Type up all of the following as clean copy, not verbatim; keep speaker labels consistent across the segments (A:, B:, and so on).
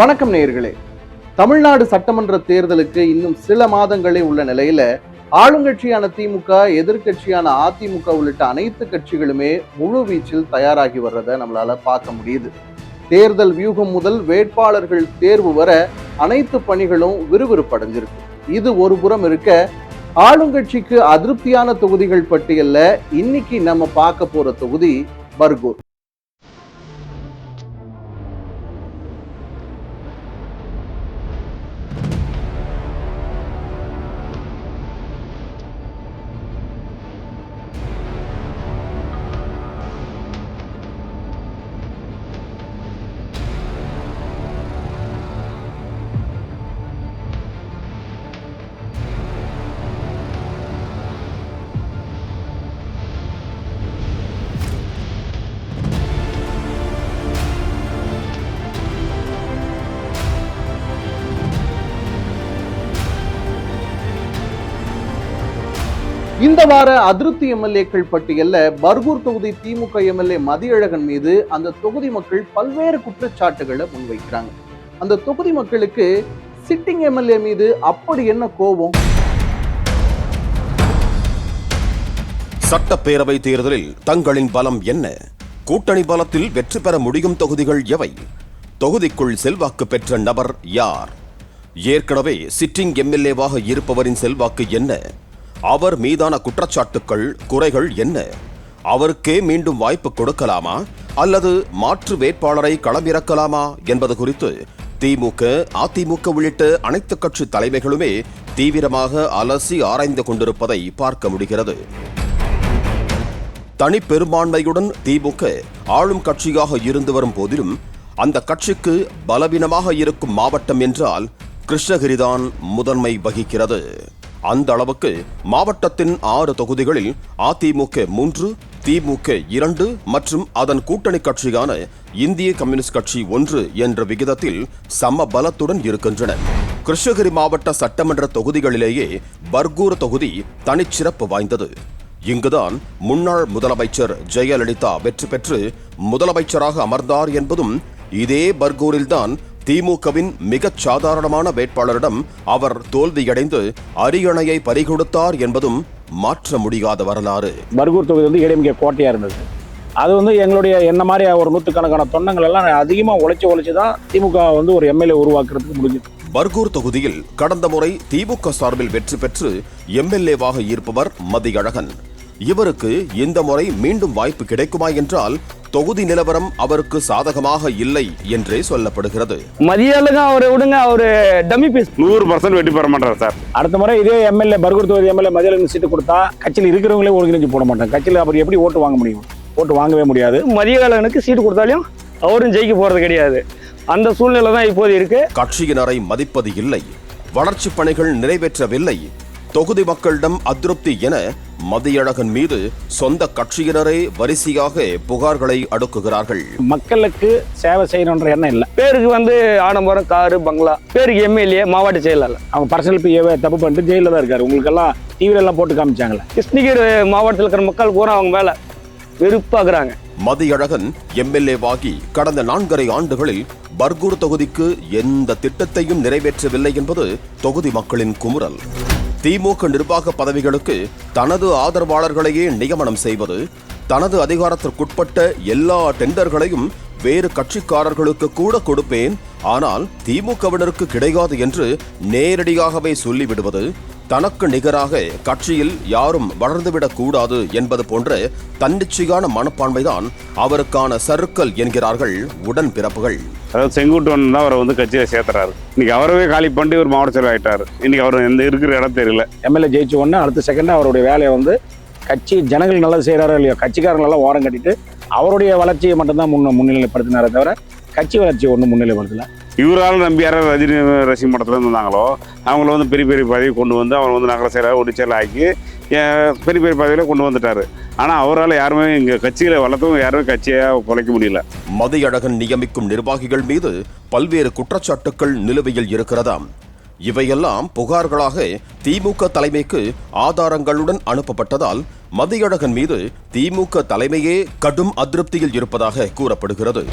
A: வணக்கம் நேயர்களே. தமிழ்நாடு சட்டமன்ற தேர்தலுக்கு இன்னும் சில மாதங்களே உள்ள நிலையில ஆளுங்கட்சியான திமுக, எதிர்கட்சியான அதிமுக உள்ளிட்ட அனைத்து கட்சிகளுமே முழு வீச்சில் தயாராகி வர்றதை நம்மளால பார்க்க முடியுது. தேர்தல் வியூகம் முதல் வேட்பாளர்கள் தேர்வு வர அனைத்து பணிகளும் விறுவிறுப்படைஞ்சிருக்கு. இது ஒரு புறம் இருக்க, ஆளுங்கட்சிக்கு அதிருப்தியான தொகுதிகள் பட்டியல்ல இன்னைக்கு நம்ம பார்க்க போற தொகுதி பர்கூர். இந்த வார அதிருப்தி எம்எல்ஏக்கள் பட்டியல்ல பர்கூர் தொகுதி திமுக எம்எல்ஏ மதியழகன் மீது அந்த தொகுதி மக்கள் பல்வேறு குற்றச்சாட்டுகளை முன்வைக்கிறாங்க. அந்த தொகுதி மக்களுக்கு சிட்டிங் எம்எல்ஏ மீது அப்படி என்ன கோபம்?
B: சட்டப்பேரவை தேர்தலில் தங்களின் பலம் என்ன? கூட்டணி பலத்தில் வெற்றி பெற முடியும் தொகுதிகள் எவை? தொகுதிக்குள் செல்வாக்கு பெற்ற நபர் யார்? ஏற்கனவே சிட்டிங் எம்எல்ஏவாக இருப்பவரின் செல்வாக்கு என்ன? அவர் மீதான குற்றச்சாட்டுக்கள், குறைகள் என்ன? அவருக்கே மீண்டும் வாய்ப்பு கொடுக்கலாமா அல்லது மாற்று வேட்பாளரை களமிறக்கலாமா என்பது குறித்து திமுக, அதிமுக உள்ளிட்ட அனைத்து கட்சி தலைமைகளுமே தீவிரமாக அலசி ஆராய்ந்து கொண்டிருப்பதை பார்க்க முடிகிறது. தனி பெரும்பான்மையுடன் திமுக ஆளும் கட்சியாக இருந்து வரும் போதிலும் அந்த கட்சிக்கு பலவீனமாக இருக்கும் மாவட்டம் என்றால் கிருஷ்ணகிரிதான் முதன்மை வகிக்கிறது. அந்த அளவுக்கு மாவட்டத்தின் 6 தொகுதிகளில் அதிமுக 3, திமுக 2 மற்றும் அதன் கூட்டணி கட்சியான இந்திய கம்யூனிஸ்ட் கட்சி 1 என்ற விகிதத்தில் சம பலத்துடன் இருக்கின்றன. கிருஷ்ணகிரி மாவட்ட சட்டமன்ற தொகுதிகளிலேயே பர்கூர் தொகுதி தனிச்சிறப்பு வாய்ந்தது. இங்குதான் முன்னாள் முதலமைச்சர் ஜெயலலிதா வெற்றி பெற்று முதலமைச்சராக அமர்ந்தார் என்பதும், இதே பர்கூரில்தான் திமுகவின் மிகச் சாதாரணமான வேட்பாளரிடம் அவர் தோல்வியடைந்து அரியணையை பறிகொடுத்தார் என்பதும் மாற்ற முடியாத வரலாறு.
C: பர்கூர் தொகுதி ஏடிஎம்கே கோட்டையா இருந்தது. அது எங்களுடைய என்ன மாதிரி ஒரு நூற்றுக்கணக்கான தொண்டங்கள் எல்லாம் அதிகமாக உழைச்சு தான் திமுக ஒரு எம்எல்ஏ உருவாக்குறதுக்கு முடிஞ்சது.
B: பர்கூர் தொகுதியில் கடந்த முறை திமுக சார்பில் வெற்றி பெற்று எம்எல்ஏவாக இருப்பவர் மதியழகன். இவருக்கு இந்த முறை மீண்டும் வாய்ப்பு கிடைக்குமா என்றால் தொகுதி நிலவரம் அவருக்கு சாதகமாக இல்லை என்றே சொல்லப்படுகிறது.
D: மதியழகன் அவரை விடுங்க, அவரு டம்மி பீஸ்.
E: 100% வெற்றி பெற மாட்டார் சார்.
C: அடுத்த முறை இதே எம்எல்ஏ பர்கூர் தொகுதி எம்எல்ஏ மதியழகன் சீட்டு கொடுத்தா கட்சியில் இருக்கிறவங்களே ஒருங்கிணைஞ்சு போட மாட்டாங்க. கட்சியில் அப்படி எப்படி ஓட்டு வாங்க முடியும்? ஓட்டு வாங்கவே முடியாது.
D: மதியழகனுக்கு சீட்டு கொடுத்தாலும் அவரும் ஜெயிக்க போறது கிடையாது. அந்த சூழ்நிலை தான் இப்போது இருக்கு.
B: கட்சியினரை மதிப்பது இல்லை, வளர்ச்சி பணிகள் நிறைவேற்றவில்லை, தொகுதி மக்களிடம் அதிருப்தி என மதியழகன் மீது சொந்த கட்சியினரே வரிசையாக புகார்களை அடுக்குகிறார்கள்.
C: மக்களுக்கு சேவை செய்யணுன்ற எண்ணம் இல்லை.
D: பேருக்கு ஆடம்பரம், காரு, பங்களா, பேருக்கு எம்எல்ஏ, மாவட்ட செயலாளர்.
C: அவங்க பர்சனல் பிஏவை தப்பு பண்ணிட்டு ஜெயில தான் இருக்காரு. உங்களுக்கு எல்லாம் டிவில எல்லாம் போட்டு காமிச்சாங்களே.
D: கிருஷ்ணகிரி மாவட்டத்தில் இருக்கிற மக்கள் பூரா அவங்க மேல வெறுப்பாக்குறாங்க.
B: மதியழகன் எம்எல்ஏவாகி கடந்த 4.5 ஆண்டுகளில் பர்கூர் தொகுதிக்கு எந்த திட்டத்தையும் நிறைவேற்றவில்லை என்பது தொகுதி மக்களின் குமுறல். திமுக நிர்வாக பதவிகளுக்கு தனது ஆதரவாளர்களையே நியமனம் செய்வது, தனது அதிகாரத்திற்குட்பட்ட எல்லா டெண்டர்களையும் வேறு கட்சிக்காரர்களுக்கு கூட கொடுப்பேன், ஆனால் திமுகவினருக்கு கிடையாது என்று நேரடியாகவே சொல்லிவிடுவது, தனக்கு நிகராக கட்சியில் யாரும் வளர்ந்துவிடக் கூடாது என்பது போன்ற தன்னிச்சையான மனப்பான்மைதான் அவருக்கான சறுக்கல் என்கிறார்கள் உடன்பிறப்புகள்.
E: அதாவது செங்குட்டுவன் தான் அவரை கட்சியை சேர்த்துறாரு. இன்னைக்கு அவரவே காலி பண்ணி ஒரு மாவட்ட செயலர் ஆயிட்டாரு. இன்னைக்கு அவர் எந்த இருக்கிற இடம் தெரியல.
C: எம்எல்ஏ ஜெயிச்ச உடனே அடுத்த செகண்ட் அவருடைய வேலையை கட்சி ஜனங்கள் நல்லது செய்யறாரோ இல்லையோ, கட்சிக்காரங்க எல்லாம் ஓரம் கட்டிட்டு அவருடைய வளர்ச்சியை மட்டும்தான் முன்னிலைப்படுத்தினாரே தவிர கட்சி வளர்ச்சியை ஒன்றும் முன்னிலைப்படுத்தல.
E: இவரால் நம்பி யாரும் ரசிக மட்டத்தில் இருந்தாங்களோ அவங்கள பெரிய பெரிய பதவி கொண்டு வந்து அவர் நகர செயலர், ஒடிச்சல் ஆக்கி பெரிய பெரிய பதவியில் கொண்டு வந்துட்டாரு. ஆனால் அவரால் யாருமே இங்கே கட்சிகளை வளர்த்தவங்க யாருமே கட்சியை குலைக்க முடியல.
B: மதியழகன் நியமிக்கும் நிர்வாகிகள் மீது பல்வேறு குற்றச்சாட்டுக்கள் நிலுவையில் இருக்கிறதாம். இவையெல்லாம் புகார்களாக திமுக தலைமைக்கு ஆதாரங்களுடன் அனுப்பப்பட்டதால் மதியழகன் மீது திமுக தலைமையே கடும் அதிருப்தியில் இருப்பதாக கூறப்படுகிறது.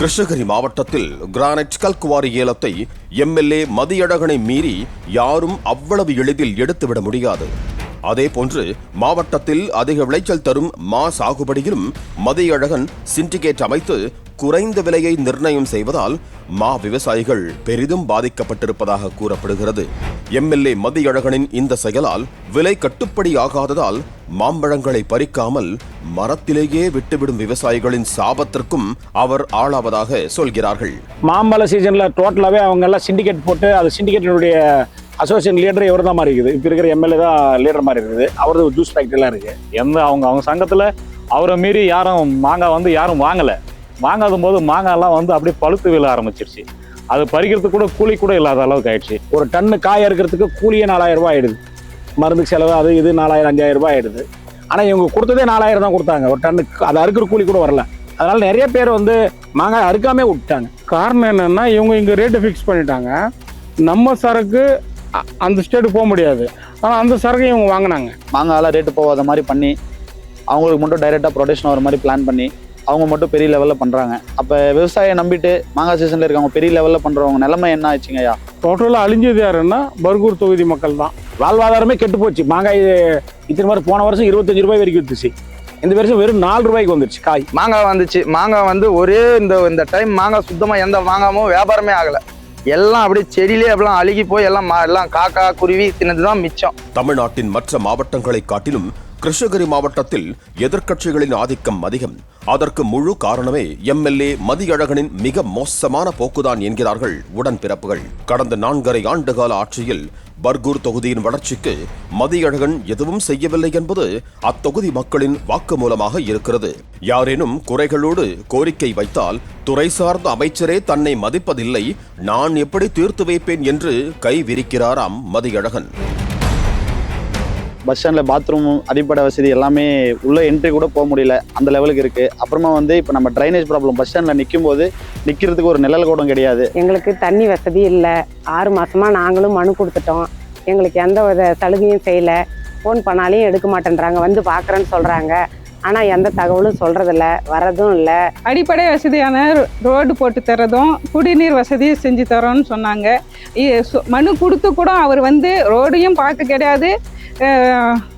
B: கிருஷ்ணகிரி மாவட்டத்தில் கிரானைட் கல்குவாரி ஏலத்தை எம்எல்ஏ மதியழகனை மீறி யாரும் அவ்வளவு எளிதில் எடுத்துவிட முடியாது. அதேபோன்று மாவட்டத்தில் அதிக விளைச்சல் தரும் மா சாகுபடியிலும் மதியழகன் சிண்டிகேட் அமைத்து குறைந்த விலையை நிர்ணயம் செய்வதால் மா விவசாயிகள் பெரிதும் பாதிக்கப்பட்டிருப்பதாக கூறப்படுகிறது. எம்எல்ஏ மதியழகனின் இந்த செயலால் விலை கட்டுப்படி ஆகாததால் மாம்பழங்களை பறிக்காமல் மரத்திலேயே விட்டுவிடும் விவசாயிகளின் சாபத்திற்கும் அவர் ஆளாவதாக சொல்கிறார்கள்.
C: மாம்பழ சீசன்ல டோட்டலாவே அவங்க எல்லாம் சிண்டிகேட் போட்டு அது சிண்டிகேட்டினுடைய அசோசியேஷன் லீடர் இவர் தான் மாதிரி இருக்குது. இப்போ இருக்கிற எம்எல்ஏ தான் லீடர் மாதிரி இருக்குது. அவரது ஜூஸ் ஃபேக்டரிலாம் இருக்கு.
F: அவங்க சங்கத்தில் அவரை மீறி யாரும் மாங்காய் யாரும் வாங்காத போது மாங்காய்லாம் அப்படியே பழுத்து விழ ஆரம்பிச்சிருச்சு. அது பறிக்கிறதுக்கு கூட கூலி கூட இல்லாத அளவுக்கு ஆயிடுச்சு.
C: ஒரு டன்னு காய் அறுக்கிறதுக்கு கூலியே 4000 ரூபாய் ஆயிடுது. மருந்துக்கு செலவு அது இது 4000-5000 ரூபாய் ஆயிடுது. ஆனால் இவங்க கொடுத்ததே 4000 தான் கொடுத்தாங்க. ஒரு டன்னுக்கு அது அறுக்கிற கூலி கூட வரல. அதனால நிறைய பேர் மாங்காய் அறுக்காமே விட்டாங்க.
D: காரணம் என்னன்னா இவங்க இங்கே ரேட்டு ஃபிக்ஸ் பண்ணிட்டாங்க. நம்ம சரக்கு அந்த ஸ்டேட்டு போக முடியாது. ஆனால் அந்த சரக்கு இவங்க வாங்கினாங்க.
G: மாங்காயெல்லாம் ரேட்டு போகாத மாதிரி பண்ணி அவங்களுக்கு மட்டும் டைரெக்டாக ப்ரொடக்ஷன் வர மாதிரி பிளான் பண்ணி அவங்க மட்டும் பெரிய லெவலில் பண்ணுறாங்க. அப்போ விவசாயம் நம்பிட்டு மாங்காய் சீசனில் இருக்காங்க பெரிய லெவலில் பண்ணுறவங்க நிலைமை என்ன ஆச்சுங்கய்யா?
D: டோட்டலாக அழிஞ்சது யாருன்னா பர்கூர் தொகுதி மக்கள் தான்.
C: வாழ்வாதாரமே கெட்டு போச்சு. மாங்காய் இத்தனை மாதிரி போன வருஷம் 25 ரூபாய் வரைக்கும் வித்துச்சு. இந்த வருஷம் வெறும் 4 ரூபாய்க்கு வந்துருச்சு காய்.
H: மாங்காய் வந்துச்சு. மாங்காய் ஒரே இந்த டைம் மாங்காய் சுத்தமாக எந்த மாங்காயும் வியாபாரமே ஆகலை. எல்லாம் அப்படியே செடியிலே அப்படிலாம் அழுகி போய் எல்லாம் காக்கா குருவி தின்னது தான் மிச்சம்.
B: தமிழ்நாட்டின் மற்ற மாவட்டங்களை காட்டிலும் கிருஷ்ணகிரி மாவட்டத்தில் எதிர்க்கட்சிகளின் ஆதிக்கம் அதிகம். அதற்கு முழு காரணமே எம்எல்ஏ மதியழகனின் மிக மோசமான போக்குதான் என்கிறார்கள் உடன்பிறப்புகள். கடந்த 4.5 ஆண்டுகால ஆட்சியில் பர்கூர் தொகுதியின் வளர்ச்சிக்கு மதியழகன் எதுவும் செய்யவில்லை என்பது அத்தொகுதி மக்களின் வாக்குமூலமாக இருக்கிறது. யாரேனும் குறைகளோடு கோரிக்கை வைத்தால் துறை சார்ந்த அமைச்சரே தன்னை மதிப்பதில்லை, நான் எப்படி தீர்த்து வைப்பேன் என்று கை விரிக்கிறாராம் மதியழகன்.
G: பஸ் ஸ்டாண்டில் பாத்ரூம் அடிப்படை வசதி எல்லாமே உள்ள என்ட்ரி கூட போக முடியல, அந்த லெவலுக்கு இருக்குது. அப்புறமா இப்போ நம்ம ட்ரைனேஜ் ப்ராப்ளம், பஸ் ஸ்டாண்டில் நிற்கும் போது நிற்கிறதுக்கு ஒரு நிழல் கூடம் கிடையாது.
I: எங்களுக்கு தண்ணி வசதி இல்லை. 6 மாதமாக நாங்களும் மனு கொடுத்துட்டோம். எங்களுக்கு எந்த வித சலுகையும் செய்யலை. ஃபோன் பண்ணாலையும் எடுக்க மாட்டேன்றாங்க. பார்க்குறேன்னு சொல்கிறாங்க. ஆனால் எந்த தகவலும் சொல்கிறதில்ல, வரதும் இல்லை.
J: அடிப்படை வசதியான ரோடு போட்டு தரதும் குடிநீர் வசதி செஞ்சு தரோன்னு சொன்னாங்க. மனு கொடுத்து கூட அவர் ரோடையும் பார்க்க கிடையாது,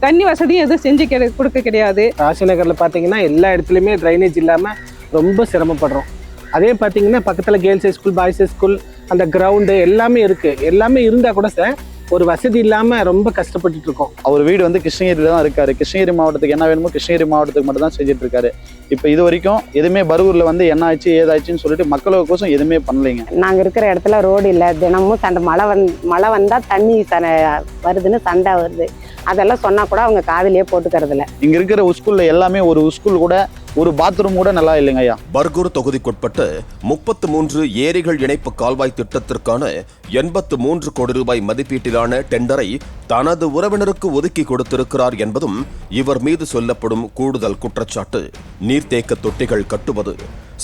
J: தண்ணி வசதியும் எதுவும் செஞ்சு கொடுக்க கிடையாது.
K: ராசிநகரில் பார்த்தீங்கன்னா எல்லா இடத்துலையுமே ட்ரைனேஜ் இல்லாமல் ரொம்ப சிரமப்படுறோம். அதே பார்த்தீங்கன்னா பக்கத்தில் girls high school, boys high school, அந்த கிரவுண்டு எல்லாமே இருக்குது. எல்லாமே இருந்தால் கூட சார் ஒரு வசதி இல்லாமல் ரொம்ப கஷ்டப்பட்டுட்டு இருக்கோம்.
G: அவர் வீடு கிருஷ்ணகிரியில் தான் இருக்காரு. கிருஷ்ணகிரி மாவட்டத்துக்கு என்ன வேணுமோ கிருஷ்ணகிரி மாவட்டத்துக்கு மட்டும் தான் செஞ்சுட்டு இருக்காரு. இப்போ இது வரைக்கும் எதுவுமே பர்கூரில் என்ன ஆச்சு ஏதாச்சுன்னு சொல்லிட்டு மக்களுக்கோசம் எதுவுமே பண்ணலைங்க.
I: நாங்கள் இருக்கிற இடத்துல ரோடு இல்லை. தினமும் சண்டை, மழை வந்தால் தண்ணி வருதுன்னு சண்டை வருது. அதெல்லாம் சொன்னால் கூட அவங்க காதிலே போட்டுக்கிறதில்ல.
G: இங்கே இருக்கிற ஸ்கூலில் எல்லாமே ஒரு ஸ்கூல் கூட ஒரு பாத்ரூம் கூட நல்லா இல்லைங்க ஐயா.
B: பர்கூர் தொகுதிக்குட்பட்ட 33 ஏரிகள் இணைப்பு கால்வாய் திட்டத்திற்கான 83 கோடி ரூபாய் மதிப்பீட்டிலான டெண்டரை தனது உறவினருக்கு ஒதுக்கி கொடுத்திருக்கிறார் என்பதும் இவர் மீது சொல்லப்படும் கூடுதல் குற்றச்சாட்டு. நீர்த்தேக்க தொட்டிகள் கட்டுவது,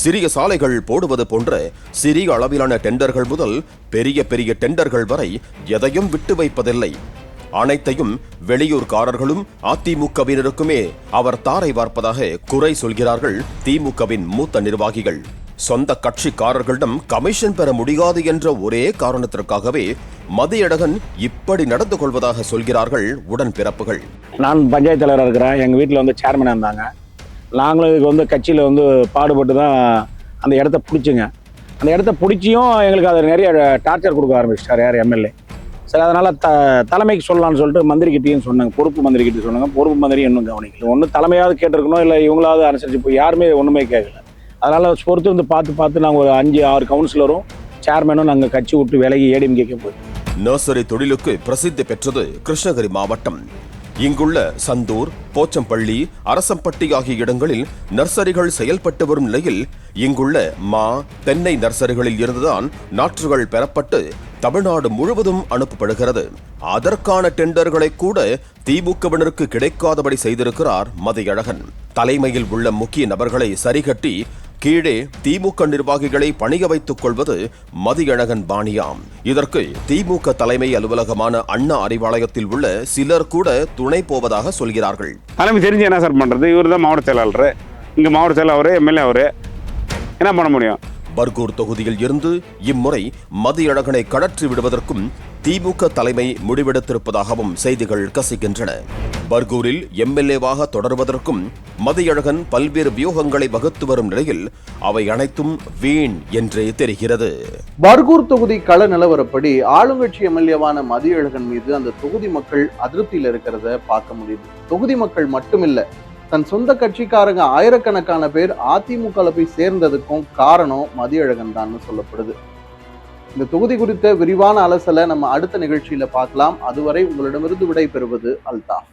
B: சிறிய சாலைகள் போடுவது போன்ற சிறிய அளவிலான டெண்டர்கள் முதல் பெரிய பெரிய டெண்டர்கள் வரை எதையும் விட்டு வைப்பதில்லை. அனைத்தையும் வெளியூர்காரர்களும் அதிமுகவினருக்குமே அவர் தாரை வார்ப்பதாக குறை சொல்கிறார்கள் திமுகவின் மூத்த நிர்வாகிகள். சொந்த கட்சிக்காரர்களிடம் கமிஷன் பெற முடியாது என்ற ஒரே காரணத்திற்காகவே மதியழகன் இப்படி நடந்து கொள்வதாக சொல்கிறார்கள் உடன்பிறப்புகள்.
C: நான் பஞ்சாயத்து தலைவராக இருக்கிறேன். எங்கள் வீட்டில் சேர்மனாக இருந்தாங்க. நாங்களும் இதுக்கு கட்சியில் பாடுபட்டு தான் அந்த இடத்த பிடிச்சிங்க. அந்த இடத்த பிடிச்சியும் எங்களுக்கு அதை நிறைய டார்ச்சர் கொடுக்க ஆரம்பிச்சிட்டார் யார் எம்எல்ஏ. சரி, அதனால் தலைமைக்கு சொல்லலாம்னு சொல்லிட்டு மந்திரிக்கிட்டையும் சொன்னாங்க. பொறுப்பு மந்திரிக்கிட்ட சொன்னாங்க. பொறுப்பு மந்திரி இன்னும் கவனிக்கல. ஒன்று தலைமையாவது கேட்டிருக்கணும், இல்லை இவங்களாவது அனுசரிச்சு போய் யாருமே ஒன்றுமே கேட்கல. அதனால் பொறுத்து பார்த்து நாங்கள் ஒரு 5-6 கவுன்சிலரும் சேர்மேனும் நாங்கள் கட்சி விட்டு விலகி ஏடிஎம்கேக்கு போய்.
B: நர்சரி தொழிலுக்கு பிரசித்தி பெற்றது கிருஷ்ணகிரி மாவட்டம். இங்குள்ள சந்தூர், போச்சம்பள்ளி, அரசம்பட்டி ஆகிய இடங்களில் நர்சரிகள் செயல்பட்டு வரும் நிலையில் இங்குள்ள மா, தென்னை நர்சரிகளில் இருந்துதான் நாற்றுகள் பெறப்பட்டு தமிழ்நாடு முழுவதும் அனுப்பப்படுகிறது. அதற்கான டெண்டர்களை கூட திமுகவினருக்கு கிடைக்காதபடி செய்திருக்கிறார் மதியழகன். தலைமையில் உள்ள முக்கிய நபர்களை சரிகட்டி கீழே திமுக நிர்வாகிகளை பணிய வைத்துக் கொள்வது மதியழகன் பாணியாம். இதற்கு திமுக தலைமை அலுவலகமான அண்ணா அறிவாலயத்தில் உள்ள சிலர் கூட துணை போவதாக சொல்கிறார்கள்.
E: தலைமை தெரிஞ்சு என்ன சார் பண்றது? இவர் தான் மாவட்ட செயலாளர். இங்க மாவட்ட செயலாளர், எம்எல்ஏ அவரு, என்ன பண்ண முடியும்?
B: பர்கூர் தொகுதியில் இருந்து இம்முறை மதியழகனை கடற்றி விடுவதற்கும் திமுக தலைமை முடிவெடுத்திருப்பதாகவும் செய்திகள் கசிக்கின்றன. பர்கூரில் எம்எல்ஏவாக தொடர்வதற்கும் மதியழகன் பல்வேறு வியூகங்களை வகுத்து வரும் நிலையில் அவை அனைத்தும் வீண் என்றே தெரிகிறது.
A: பர்கூர் தொகுதி கள நிலவரப்படி ஆளுங்கட்சி எம்எல்ஏவான மதியழகன் மீது அந்த தொகுதி மக்கள் அதிருப்தியில் இருக்கிறத பார்க்க முடியுது. தொகுதி மக்கள் மட்டுமில்ல, தன் சொந்த கட்சிக்காரங்க ஆயிரக்கணக்கான பேர் அதிமுக போய் சேர்ந்ததுக்கும் காரணம் மதியழகன் தான் சொல்லப்படுது. இந்த தொகுதி குறித்த விரிவான அலசலை நம்ம அடுத்த நிகழ்ச்சியில பார்க்கலாம். அதுவரை உங்களிடமிருந்து விடை பெறுவது அல்தாஃப்.